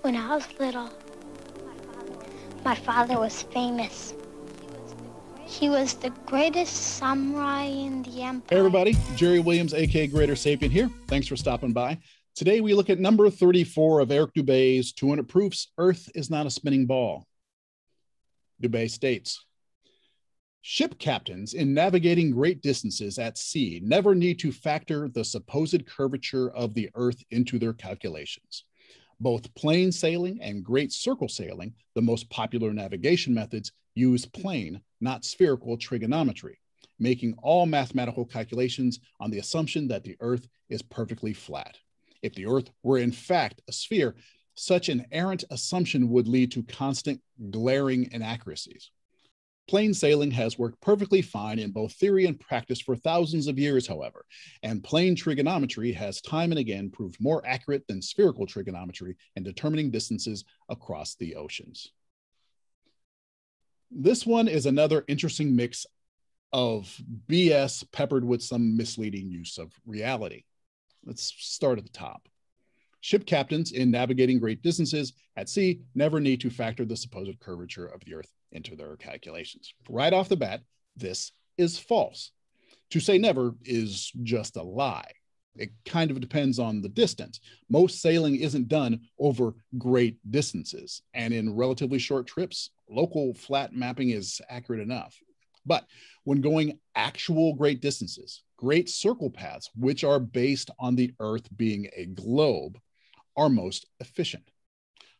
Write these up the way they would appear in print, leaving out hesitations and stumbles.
When I was little, my father was famous. He was the greatest samurai in the empire. Hey everybody, Jerry Williams, aka Greater Sapien here. Thanks for stopping by. Today we look at number 34 of Eric Dubé's 200 Proofs, Earth is Not a Spinning Ball. Dubé states, ship captains in navigating great distances at sea never need to factor the supposed curvature of the Earth into their calculations. Both plain sailing and great circle sailing, the most popular navigation methods, use plane, not spherical trigonometry, making all mathematical calculations on the assumption that the Earth is perfectly flat. If the Earth were in fact a sphere, such an errant assumption would lead to constant glaring inaccuracies. Plain sailing has worked perfectly fine in both theory and practice for thousands of years, however, and plane trigonometry has time and again proved more accurate than spherical trigonometry in determining distances across the oceans. This one is another interesting mix of BS peppered with some misleading use of reality. Let's start at the top. Ship captains in navigating great distances at sea never need to factor the supposed curvature of the Earth into their calculations. Right off the bat, this is false. To say never is just a lie. It kind of depends on the distance. Most sailing isn't done over great distances, and in relatively short trips, local flat mapping is accurate enough. But when going actual great distances, great circle paths, which are based on the Earth being a globe, are most efficient.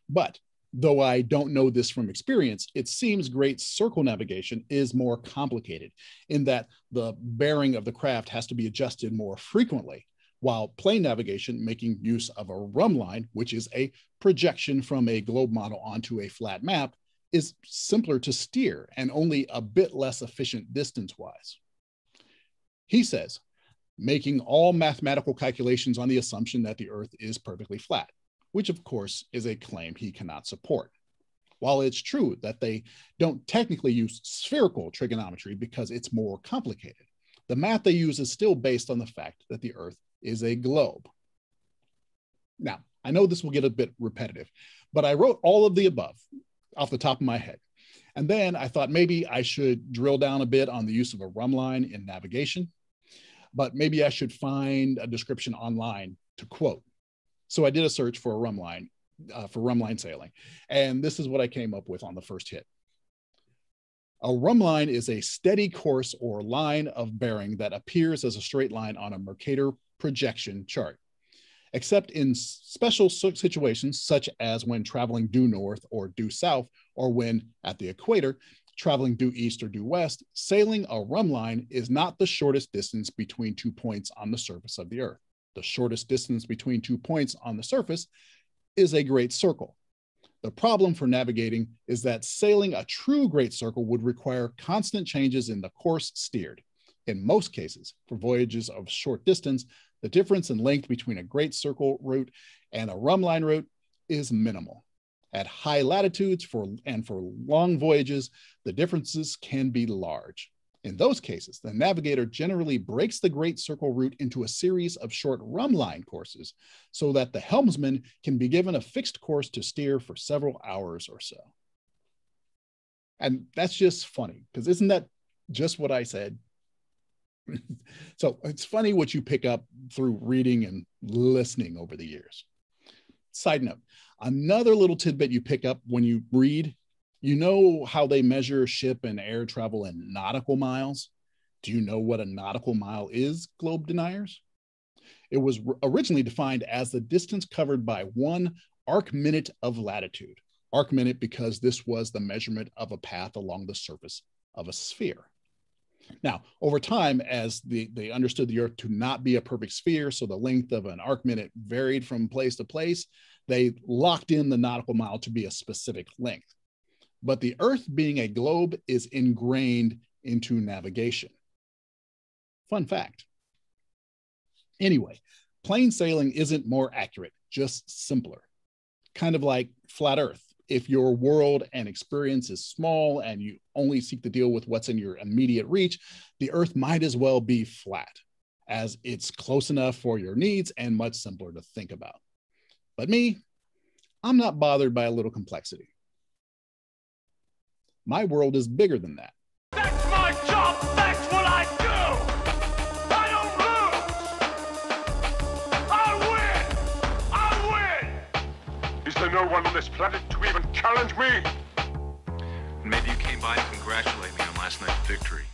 But though I don't know this from experience, it seems great circle navigation is more complicated in that the bearing of the craft has to be adjusted more frequently, while plane navigation, making use of a rhumb line, which is a projection from a globe model onto a flat map, is simpler to steer and only a bit less efficient distance-wise. He says, making all mathematical calculations on the assumption that the Earth is perfectly flat, which of course is a claim he cannot support. While it's true that they don't technically use spherical trigonometry because it's more complicated, the math they use is still based on the fact that the Earth is a globe. Now, I know this will get a bit repetitive, but I wrote all of the above off the top of my head. And then I thought maybe I should drill down a bit on the use of a rhumb line in navigation, but maybe I should find a description online to quote. So I did a search for a rhumb line sailing, and this is what I came up with on the first hit. A rhumb line is a steady course or line of bearing that appears as a straight line on a Mercator projection chart, except in special situations such as when traveling due north or due south, or when at the equator, traveling due east or due west. Sailing a rhumb line is not the shortest distance between 2 points on the surface of the Earth. The shortest distance between 2 points on the surface is a great circle. The problem for navigating is that sailing a true great circle would require constant changes in the course steered. In most cases, for voyages of short distance, the difference in length between a great circle route and a rhumb line route is minimal. At high latitudes for long voyages, the differences can be large. In those cases, the navigator generally breaks the great circle route into a series of short rhumb line courses so that the helmsman can be given a fixed course to steer for several hours or so. And that's just funny, because isn't that just what I said? So it's funny what you pick up through reading and listening over the years. Side note, another little tidbit you pick up when you read, you know how they measure ship and air travel in nautical miles? Do you know what a nautical mile is, globe deniers? It was originally defined as the distance covered by 1 arc minute of latitude. Arc minute because this was the measurement of a path along the surface of a sphere. Now, over time, as they understood the Earth to not be a perfect sphere, so the length of an arc minute varied from place to place, they locked in the nautical mile to be a specific length. But the Earth being a globe is ingrained into navigation. Fun fact. Anyway, plain sailing isn't more accurate, just simpler. Kind of like flat Earth. If your world and experience is small and you only seek to deal with what's in your immediate reach, the Earth might as well be flat, as it's close enough for your needs and much simpler to think about. But me, I'm not bothered by a little complexity. My world is bigger than that. That's my job. That's what I do. I don't lose. I win. Is there no one on this planet to even challenge me? Maybe you came by to congratulate me on last night's victory.